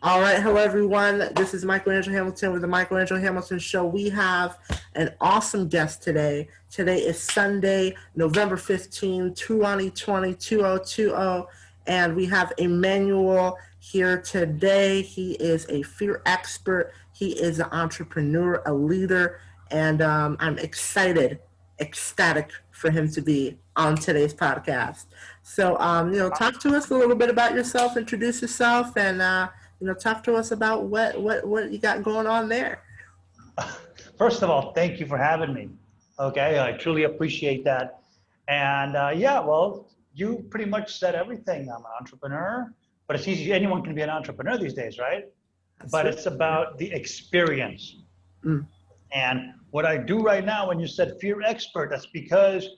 All right, hello everyone. This is Michaelangelo Hamilton with the Michaelangelo Hamilton Show. We have an awesome guest today. Today is Sunday, November 15, 2020, and we have Emanuel here today. He is a fear expert. He is an entrepreneur, a leader, and I'm ecstatic for him to be on today's podcast. So, talk to us a little bit about yourself, introduce yourself, and talk to us about what you got going on there. First of all, thank you for having me. Okay, I truly appreciate that. And yeah, well, you pretty much said everything. I'm an entrepreneur, but it's easy. Anyone can be an entrepreneur these days, right? That's But it. it's about the experience. Mm. And what I do right now, when you said fear expert, that's because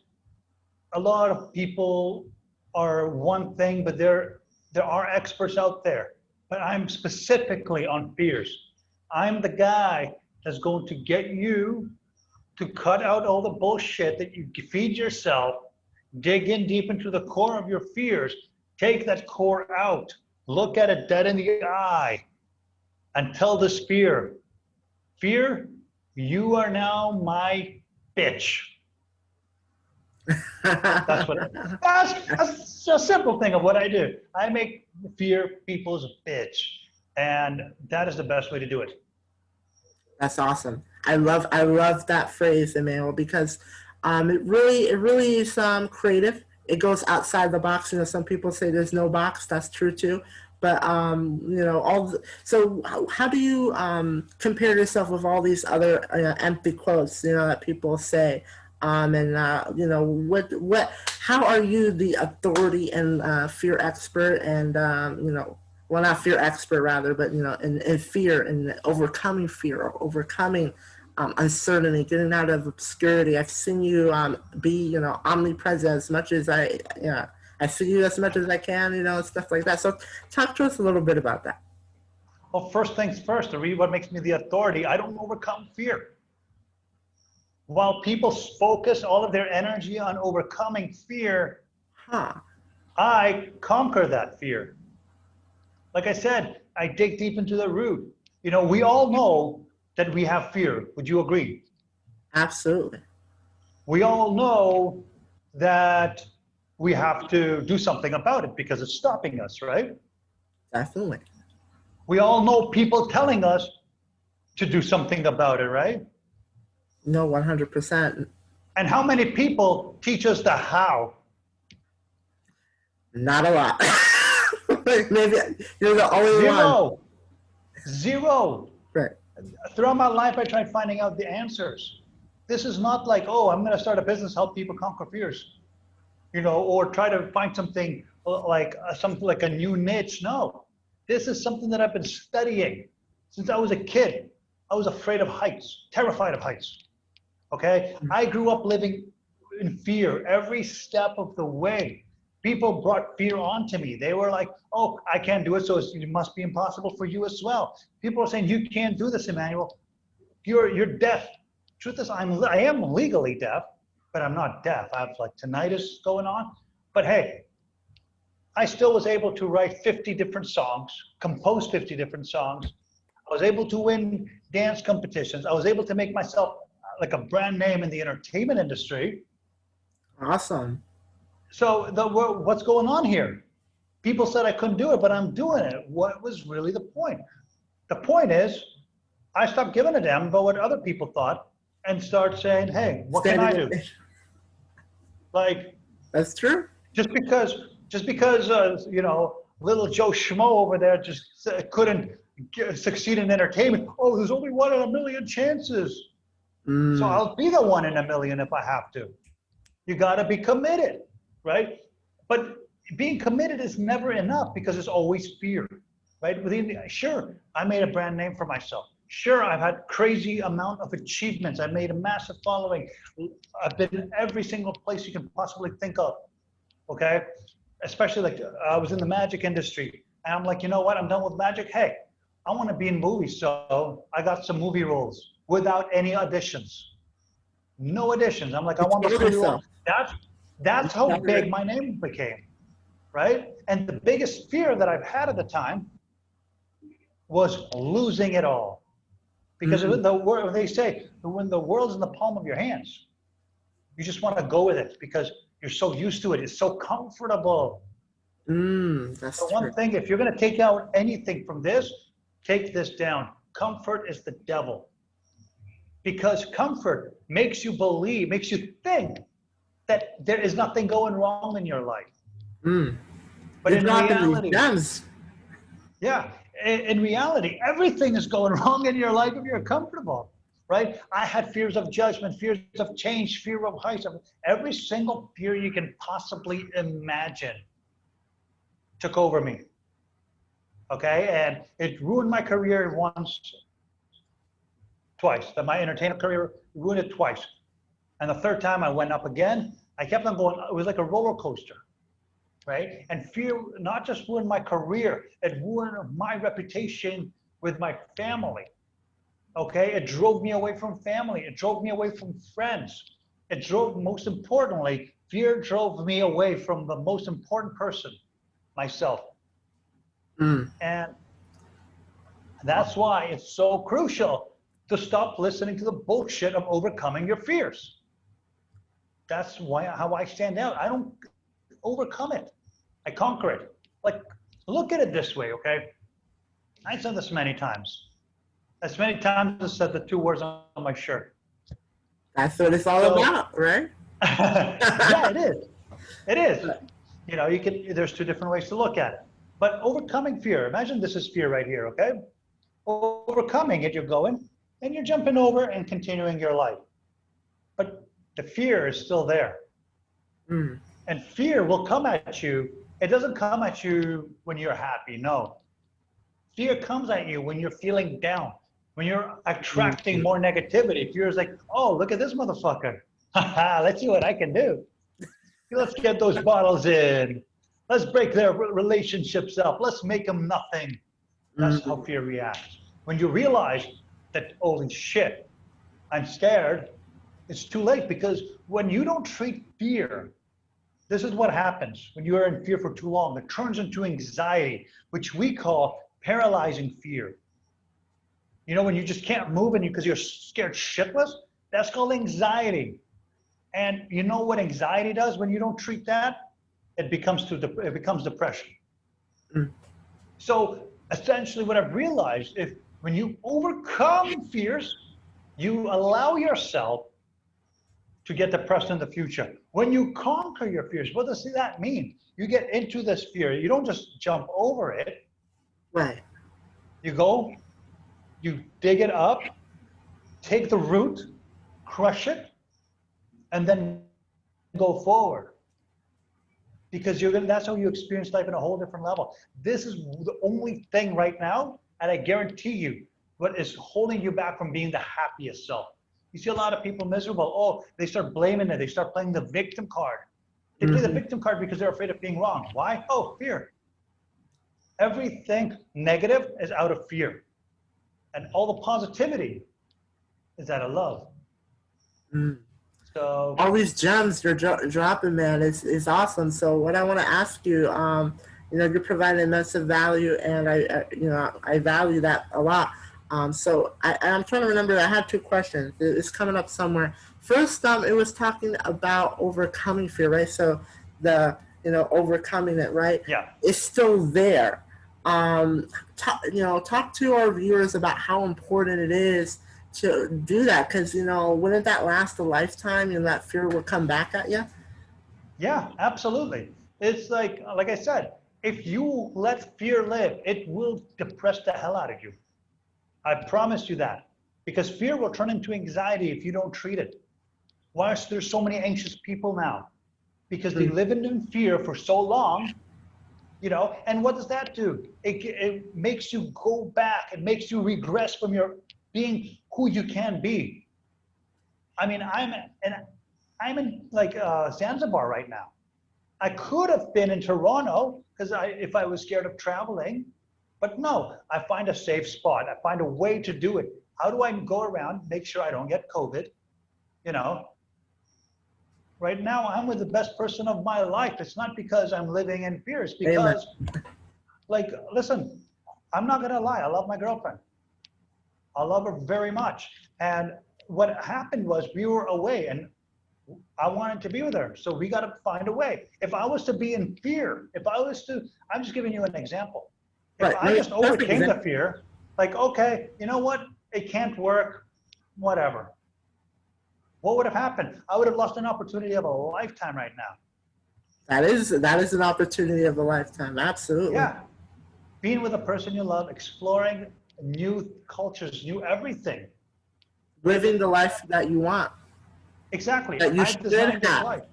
a lot of people are one thing, but there are experts out there. But I'm specifically on fears. I'm the guy that's going to get you to cut out all the bullshit that you feed yourself, dig in deep into the core of your fears, take that core out, look at it dead in the eye, and tell this fear, you are now my bitch. That's a simple thing of what I do. I make fear people's bitch, and that is the best way to do it. That's awesome. I love that phrase, Emmanuel, because it really is creative. It goes outside the box. Some people say there's no box. That's true too. But so how do you compare yourself with all these other empty quotes that people say? And what how are you the authority and fear expert and well, not fear expert rather, but in fear and overcoming fear, overcoming uncertainty, getting out of obscurity. I've seen you be omnipresent as much as I see you as much as I can, and stuff like that. So talk to us a little bit about that. Well, first things first, to read what makes me the authority, I don't overcome fear. While people focus all of their energy on overcoming fear, I conquer that fear. Like I said, I dig deep into the root. We all know that we have fear. Would you agree? Absolutely. We all know that we have to do something about it because it's stopping us, right? Definitely. We all know people telling us to do something about it, right? No, 100%. And how many people teach us the how? Not a lot. Maybe you're the only one. Zero. Right. Throughout my life, I tried finding out the answers. This is not like, oh, I'm going to start a business, help people conquer fears, or try to find something like a new niche. No, this is something that I've been studying since I was a kid. I was afraid of heights, terrified of heights. Okay, I grew up living in fear every step of the way. People brought fear onto me. They were like, oh, I can't do it, so it must be impossible for you as well. People are saying, you can't do this, Emmanuel. You're deaf. Truth is, I am legally deaf, but I'm not deaf. I have like tinnitus going on. But hey, I still was able to write 50 different songs, compose 50 different songs. I was able to win dance competitions. I was able to make myself like a brand name in the entertainment industry. Awesome. So what's going on here? People said I couldn't do it, but I'm doing it. What was really the point? The point is, I stopped giving a damn about what other people thought and start saying, hey, what can I do? Like, that's true. Just because little Joe Schmo over there just couldn't succeed in entertainment. Oh, there's only 1 in a million chances. So I'll be the 1 in a million if I have to. You got to be committed, right? But being committed is never enough because there's always fear, right? Sure, I made a brand name for myself. Sure, I've had crazy amount of achievements. I've made a massive following. I've been in every single place you can possibly think of, okay? Especially like I was in the magic industry. And I'm like, you know what? I'm done with magic. Hey, I want to be in movies. So I got some movie roles without any auditions. No auditions. I'm like, I want this movie role. That's how big my name became, right? And the biggest fear that I've had at the time was losing it all. Because they say when the world's in the palm of your hands, you just want to go with it because you're so used to it. It's so comfortable. That's The true. one thing, if you're going to take out anything from this, take this down. Comfort is the devil. Because comfort makes you believe, makes you think that there is nothing going wrong in your life. But You're in dropping these reality, gems. yeah, in reality, everything is going wrong in your life if you're comfortable, right? I had fears of judgment, fears of change, fear of heights, every single fear you can possibly imagine took over me. Okay, and it ruined my career twice. That my entertainment career ruined it twice. And the third time I went up again, I kept on going. It was like a roller coaster, right? And fear not just ruined my career, it ruined my reputation with my family. Okay, it drove me away from family. It drove me away from friends. It drove, most importantly, fear drove me away from the most important person, myself. And that's why it's so crucial to stop listening to the bullshit of overcoming your fears. That's why how I stand out. I don't overcome it. I conquer it. Like, look at it this way, okay? I said this many times. As many times as I said the two words on my shirt. That's what it's all about, right? Yeah, it is. It is. You know, there's two different ways to look at it. But overcoming fear, imagine this is fear right here, okay? Overcoming it, you're going, and you're jumping over and continuing your life. But the fear is still there. And fear will come at you. It doesn't come at you when you're happy, no. Fear comes at you when you're feeling down, when you're attracting more negativity. Fear is like, oh, look at this motherfucker. Let's see what I can do. Let's get those bottles in. Let's break their relationships up. Let's make them nothing. That's how fear reacts. When you realize that, holy shit, I'm scared, it's too late, because when you don't treat fear, this is what happens when you are in fear for too long. It turns into anxiety, which we call paralyzing fear. You know, when you just can't move and because you're scared shitless, that's called anxiety. And you know what anxiety does when you don't treat that? It becomes depression. So essentially what I've realized, if when you overcome fears, you allow yourself to get depressed in the future. When you conquer your fears, what does that mean? You get into this fear. You don't just jump over it. Right. You go, you dig it up, take the root, crush it, and then go forward. Because that's how you experience life in a whole different level. This is the only thing right now, and I guarantee you, what is holding you back from being the happiest self. You see a lot of people miserable. Oh, they start blaming it. They start playing the victim card. They play the victim card because they're afraid of being wrong. Why? Oh, fear. Everything negative is out of fear. And all the positivity is out of love. So all these gems you're dropping, man, is awesome. So what I want to ask you, you know, you're providing massive value, and I value that a lot. So I'm trying to remember. I had two questions. It's coming up somewhere. First, it was talking about overcoming fear, right? So overcoming it, right? Yeah. It's still there. Talk to our viewers about how important it is to do that, because wouldn't that last a lifetime, and that fear will come back at you? Yeah, absolutely. It's like I said, if you let fear live, it will depress the hell out of you. I promise you that, because fear will turn into anxiety if you don't treat it. Why is there so many anxious people now? Because they live in fear for so long, and what does that do? It makes you go back. It makes you regress from your being who you can be. I mean, I'm in Zanzibar right now. I could have been in Toronto if I was scared of traveling, but no, I find a safe spot. I find a way to do it. How do I go around, make sure I don't get COVID? Right now I'm with the best person of my life. It's not because I'm living in fear. It's because, listen, I'm not gonna lie, I love my girlfriend. I love her very much. And what happened was we were away and I wanted to be with her. So we got to find a way. If I was to be in fear, if I was to, I'm just giving you an example. If Right. I just overcame the fear, like, okay, you know what? It can't work, whatever. What would have happened? I would have lost an opportunity of a lifetime right now. That is an opportunity of a lifetime. Absolutely. Yeah. Being with a person you love, exploring new cultures, new everything. Living the life that you want. Exactly. That you I've should designed this have. life.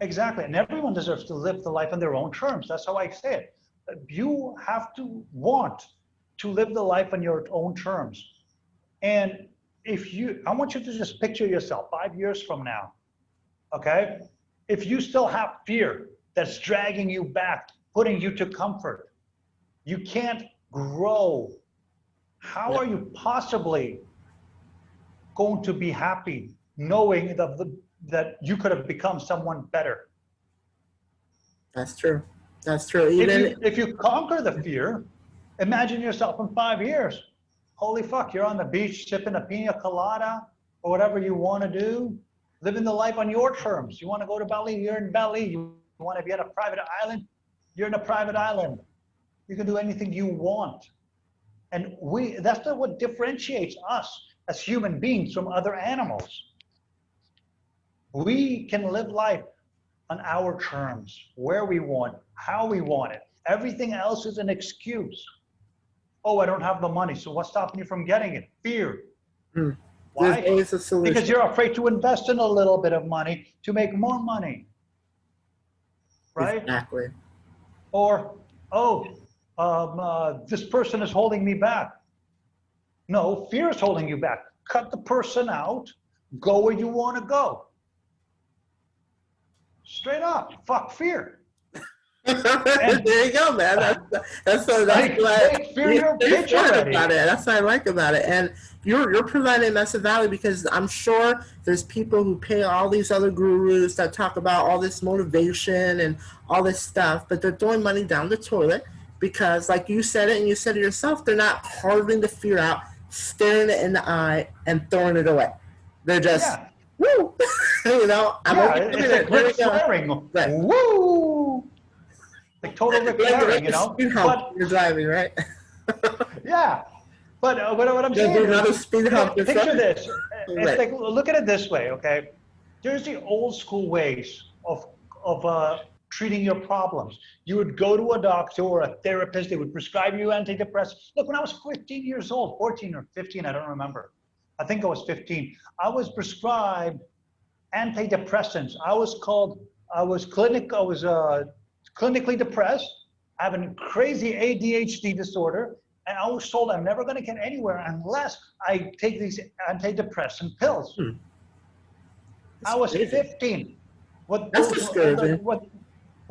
Exactly. And everyone deserves to live the life on their own terms. That's how I say it. You have to want to live the life on your own terms. And I want you to just picture yourself 5 years from now, okay? If you still have fear that's dragging you back, putting you to comfort, you can't grow. How are you possibly going to be happy knowing that you could have become someone better? That's true. That's true. If you conquer the fear, imagine yourself in 5 years. Holy fuck, you're on the beach sipping a pina colada or whatever you want to do, living the life on your terms. You want to go to Bali, you're in Bali. You want to be at a private island, you're in a private island. You can do anything you want. And that's what differentiates us as human beings from other animals. We can live life on our terms, where we want, how we want it. Everything else is an excuse. Oh, I don't have the money, so what's stopping you from getting it? Fear. There's Why? always a solution. Because you're afraid to invest in a little bit of money to make more money. Right? Exactly. Or, this person is holding me back. No, fear is holding you back. Cut the person out, go where you want to go. Straight up, fuck fear. There you go, man. That's what I like about it. And you're providing a message of value because I'm sure there's people who pay all these other gurus that talk about all this motivation and all this stuff, but they're throwing money down the toilet because, like you said it and you said it yourself, they're not carving the fear out, staring it in the eye, and throwing it away. They're just woo, you know. It's like Rick swearing. Right. Woo. Like total repairing, you know. But you're driving, right? Yeah, but what I'm saying is, picture this. It's like, look at it this way, okay? There's the old school ways of treating your problems. You would go to a doctor or a therapist. They would prescribe you antidepressants. Look, when I was 15 years old, 14 or 15, I don't remember. I think I was 15. I was prescribed antidepressants. I was clinically depressed, I have a crazy ADHD disorder, and I was told I'm never going to get anywhere unless I take these antidepressant pills. I was 15. What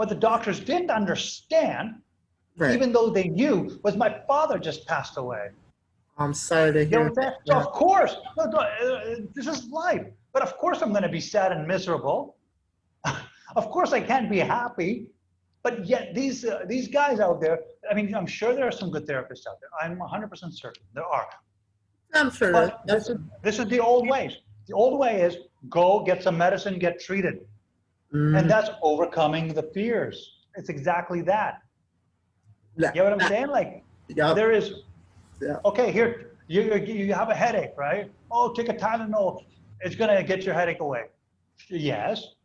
the doctors didn't understand, even though they knew, was my father just passed away. I'm sorry to hear that. So of course, this is life. But of course I'm going to be sad and miserable. Of course I can't be happy. But yet these guys out there, I mean, I'm sure there are some good therapists out there. I'm 100% certain there are. I'm sure. But this is the old ways. The old way is go get some medicine, get treated. And that's overcoming the fears. It's exactly that. You know what I'm saying? Like, there is, okay, here, you have a headache, right? Oh, take a Tylenol. It's going to get your headache away. Yes.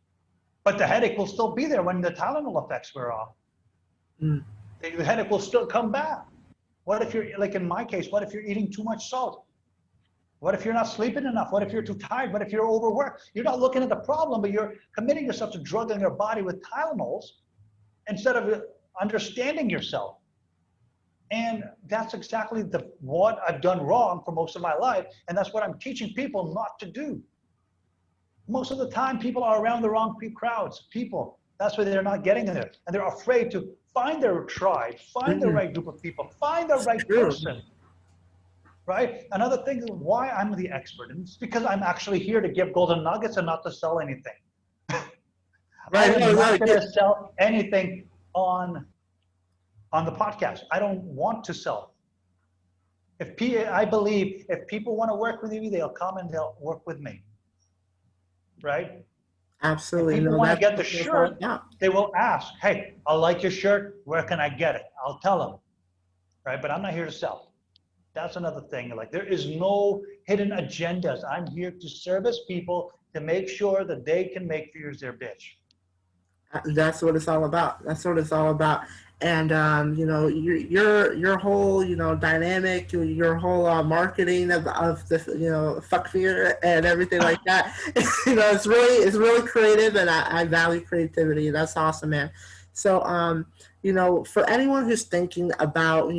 But the headache will still be there when the Tylenol effects wear off. The headache will still come back. What if you're, like in my case, what if you're eating too much salt? What if you're not sleeping enough? What if you're too tired? What if you're overworked? You're not looking at the problem, but you're committing yourself to drugging your body with Tylenols instead of understanding yourself. And that's exactly what I've done wrong for most of my life. And that's what I'm teaching people not to do. Most of the time, people are around the wrong crowds, people. That's why they're not getting there. And they're afraid to find their tribe, find the right group of people, find the right person. Right? Another thing is why I'm the expert. And it's because I'm actually here to give golden nuggets and not to sell anything. I'm not going to sell anything on on the podcast. I don't want to sell. I believe if people want to work with me, they'll come and they'll work with me, right? If Absolutely. people No, want to that's get the what it's all shirt, about. they will ask, hey, I like your shirt. Where can I get it? I'll tell them, right? But I'm not here to sell. That's another thing. Like, there is no hidden agendas. I'm here to service people to make sure that they can make fears their bitch. That's what it's all about. That's what it's all about. And your whole dynamic, your whole marketing of the fuck fear and everything like that. It's really creative, and I value creativity. That's awesome, man. So for anyone who's thinking about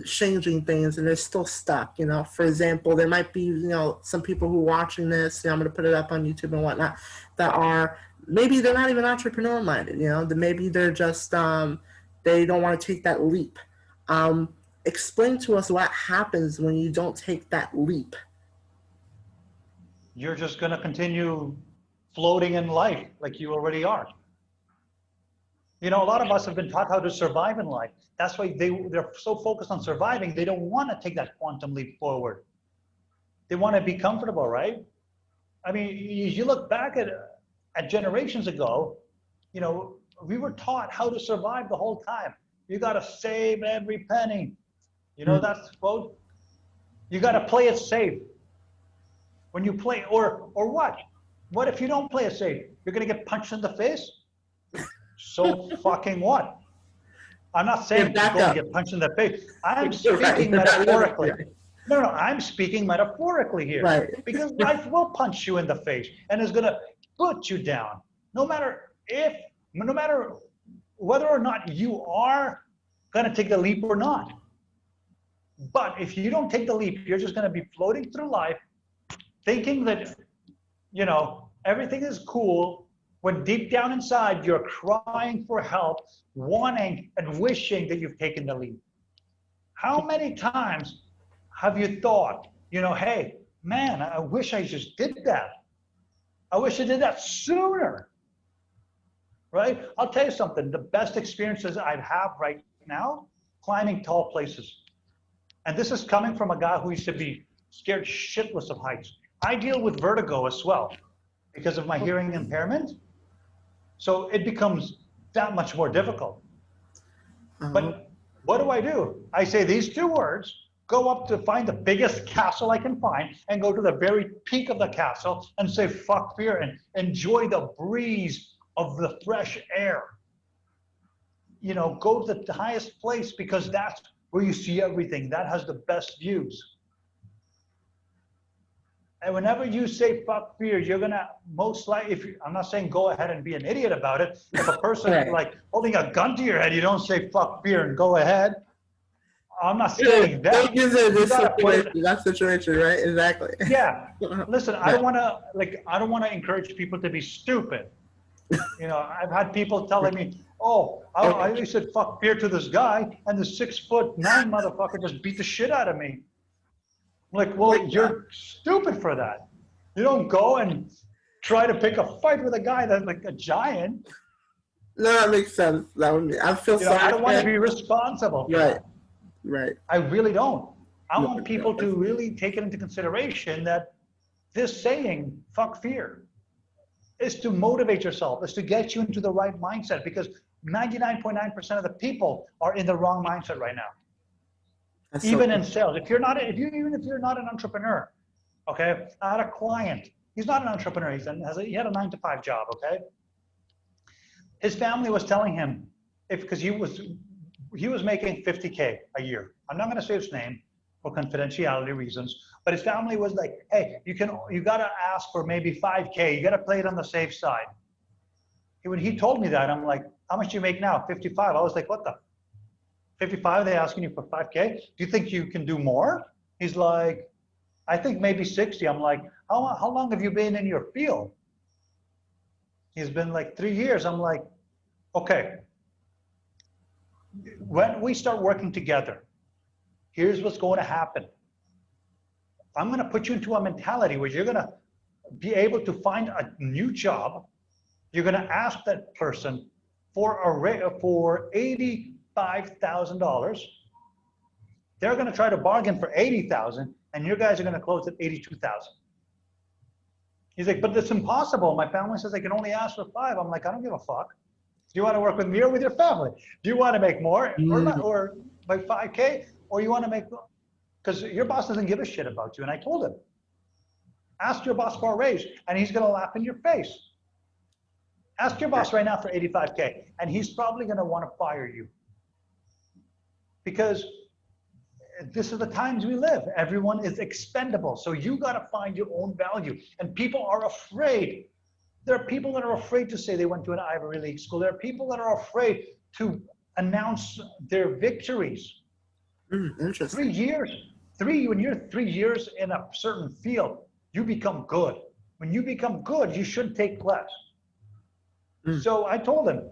changing things and they're still stuck, for example, there might be some people who are watching this. I'm going to put it up on YouTube and whatnot, that are, maybe they're not even entrepreneur minded, maybe they're just they don't want to take that leap. Explain to us what happens when you don't take that leap. You're just going to continue floating in life like you already are. A lot of us have been taught how to survive in life. That's why they're so focused on surviving, they don't want to take that quantum leap forward. They want to be comfortable, right? I mean, you look back at generations ago, we were taught how to survive the whole time. You got to save every penny. That's the quote. You got to play it safe. When you play, or what? What if you don't play it safe? You're going to get punched in the face? So fucking what? I'm not saying you're going to get punched in the face. I'm speaking metaphorically. No, I'm speaking metaphorically here. Right. Because life will punch you in the face and is going to put you down. No matter whether or not you are going to take the leap or not. But if you don't take the leap, you're just going to be floating through life thinking that, everything is cool, when deep down inside you're crying for help, wanting and wishing that you've taken the leap. How many times have you thought, hey, man, I wish I just did that. I wish I did that sooner, right? I'll tell you something. The best experiences I have right now, climbing tall places. And this is coming from a guy who used to be scared shitless of heights. I deal with vertigo as well because of my hearing impairment. So it becomes that much more difficult. But what do? I say these two words, go up to find the biggest castle I can find and go to the very peak of the castle and say, fuck fear, and enjoy the breeze of the fresh air. Go to the highest place because that's where you see everything. That has the best views. And whenever you say fuck fear, you're gonna most likely, I'm not saying go ahead and be an idiot about it. If a person is like holding a gun to your head, you don't say fuck fear and go ahead. I'm not saying that. That situation, right? Exactly. Yeah. Listen, I don't want to encourage people to be stupid. I've had people telling me, oh, I said fuck fear to this guy, and the 6'9" motherfucker just beat the shit out of me. I'm like, well, you're stupid for that. You don't go and try to pick a fight with a guy that's like a giant. No, that makes sense. I feel sorry. I don't want to be responsible for that. Right. I really don't. I want people to really take it into consideration that this saying, fuck fear, is to motivate yourself, is to get you into the right mindset, because 99.9% of the people are in the wrong mindset right now. That's even in sales. Even if you're not an entrepreneur, okay? I had a client. He's not an entrepreneur. He had a 9-to-5 job, okay? His family was telling him, because he was making $50K a year. I'm not going to say his name for confidentiality reasons, but his family was like, hey, you got to ask for maybe $5K. You got to play it on the safe side. When he told me that, I'm like, how much do you make now? 55. I was like, what the? 55, they asking you for $5K? Do you think you can do more? He's like, I think maybe 60. I'm like, how long have you been in your field? He's been like 3 years. I'm like, okay. When we start working together, here's what's going to happen. I'm going to put you into a mentality where you're going to be able to find a new job. You're going to ask that person for 80 $85,000. They're going to try to bargain for 80,000, and you guys are going to close at 82,000. He's like, but it's impossible. My family says I can only ask for 5. I'm like, I don't give a fuck. Do you want to work with me or with your family? Do you want to make more or not, or by 5K, or you want to make, because your boss doesn't give a shit about you. And I told him, ask your boss for a raise, and he's going to laugh in your face. Ask your boss right now for 85K, and he's probably going to want to fire you. Because this is the times we live. Everyone is expendable. So you got to find your own value. And people are afraid. There are people that are afraid to say they went to an Ivy League school. There are people that are afraid to announce their victories. Interesting. 3 years. When you're 3 years in a certain field, you become good. When you become good, you should take less. So I told him,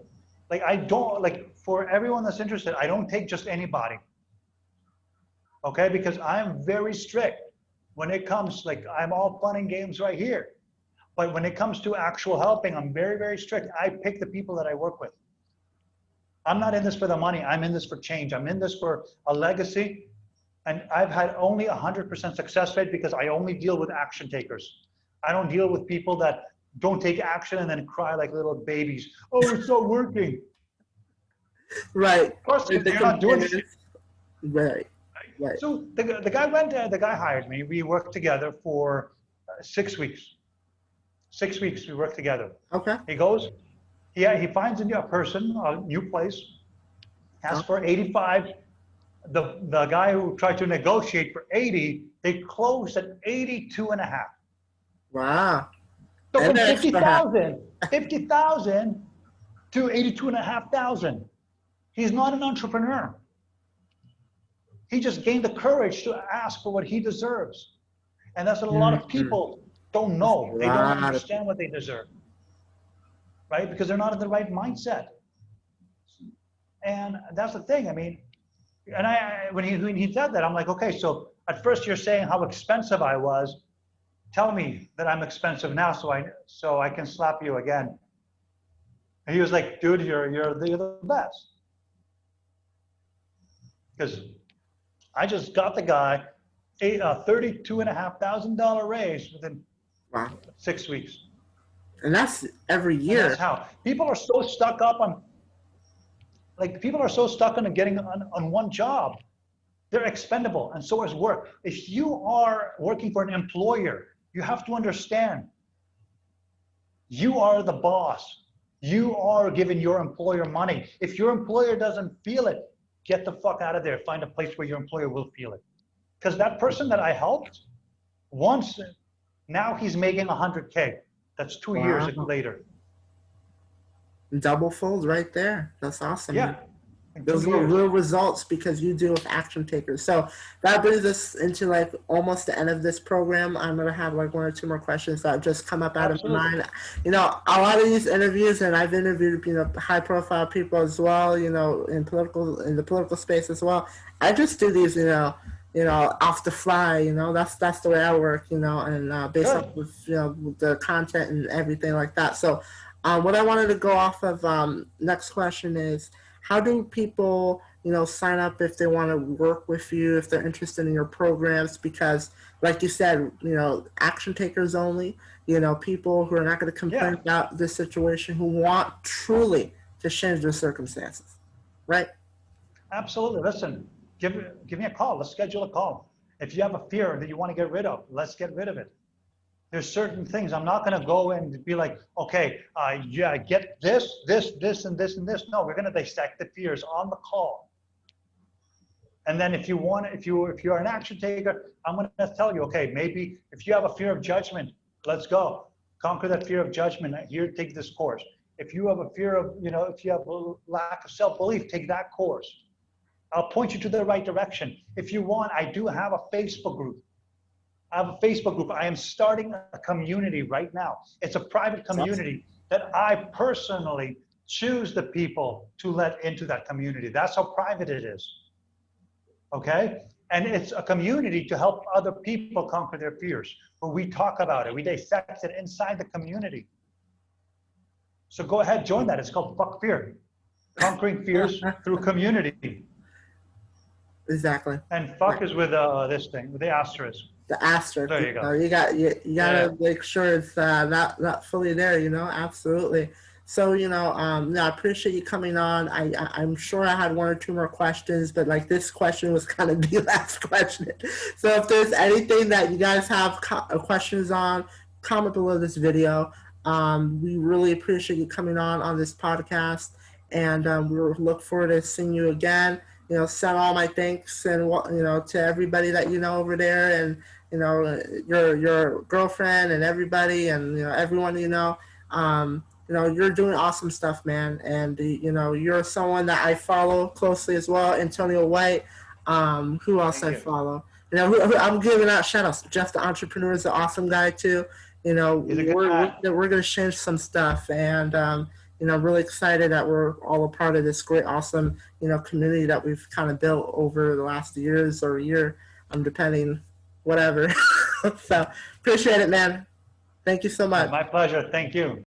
like, I don't, like, for everyone that's interested, I don't take just anybody. Okay, because I'm very strict when it comes, like, I'm all fun and games right here. But when it comes to actual helping, I'm very, very strict. I pick the people that I work with. I'm not in this for the money. I'm in this for change. I'm in this for a legacy. And I've had only 100% success rate because I only deal with action takers. I don't deal with people that don't take action and then cry like little babies. Oh, it's not working. Right. Of course, they're not doing shit. Right. Right. So the guy hired me. We worked together for 6 weeks. 6 weeks we worked together. Okay. He goes, he finds a new place, asks for 85. The guy who tried to negotiate for 80, they closed at 82.5. Wow. So from 50,000 to 82,500. He's not an entrepreneur. He just gained the courage to ask for what he deserves. And that's what a lot of people don't know. They don't understand what they deserve, right? Because they're not in the right mindset. And that's the thing. I mean, and when he said that, I'm like, okay, so at first you're saying how expensive I was. Tell me that I'm expensive now so I can slap you again. And he was like, dude, you're the best. Because I just got the guy a $32,500 raise within 6 weeks. And that's every year. And that's how people are so stuck up on, like, people are so stuck on getting on one job. They're expendable, and so is work. If you are working for an employer, you have to understand you are the boss. You are giving your employer money. If your employer doesn't feel it, get the fuck out of there. Find a place where your employer will feel it. Because that person that I helped, now he's making 100K. That's 2 years later. Double fold right there. That's awesome. Yeah. Those are real results because you deal with action takers. So that brings us into like almost the end of this program. I'm going to have like 1 or 2 more questions that have just come up out of my mind. You know, a lot of these interviews, and I've interviewed, you know, high profile people as well, you know, in the political space as well. I just do these, you know, off the fly, you know, that's the way I work, you know, and based off of, you know, the content and everything like that. So what I wanted to go off of, next question is, how do people, you know, sign up if they want to work with you, if they're interested in your programs? Because like you said, you know, action takers only, you know, people who are not going to complain about this situation, who want truly to change their circumstances, right? Absolutely. Listen, give me a call. Let's schedule a call. If you have a fear that you want to get rid of, let's get rid of it. There's certain things. I'm not going to go and be like, okay, get this, and this, and this. No, we're going to dissect the fears on the call. And then if you're an action taker, I'm going to tell you, okay, maybe if you have a fear of judgment, let's go. Conquer that fear of judgment. Here, take this course. If you have a fear of, you know, if you have a lack of self-belief, take that course. I'll point you to the right direction. If you want, I do have a Facebook group. I am starting a community right now. It's a private community that I personally choose the people to let into that community. That's how private it is. Okay? And it's a community to help other people conquer their fears, where we talk about it. We dissect it inside the community. So go ahead, join that. It's called Fuck Fear. Conquering fears through community. Exactly. And fuck is with this thing, with the asterisk. The asterisk. There you go. You Yeah. gotta make sure it's not fully there. Absolutely. So I appreciate you coming on. I'm sure I had one or two more questions, but like this question was kind of the last question. So if there's anything that you guys have questions on, comment below this video. We really appreciate you coming on this podcast, and we look forward to seeing you again. Send all my thanks and to everybody that over there, and your girlfriend and everybody, and everyone you're doing awesome stuff, man. And you're someone that I follow closely as well. Antonio White. Who else Thank I you. follow? I'm giving out shout outs. Jeff the Entrepreneur is an awesome guy too. He's a good guy. We're gonna change some stuff, and really excited that we're all a part of this great, awesome, community that we've kind of built over the last years or year, depending, whatever. So appreciate it, man. Thank you so much. My pleasure. Thank you.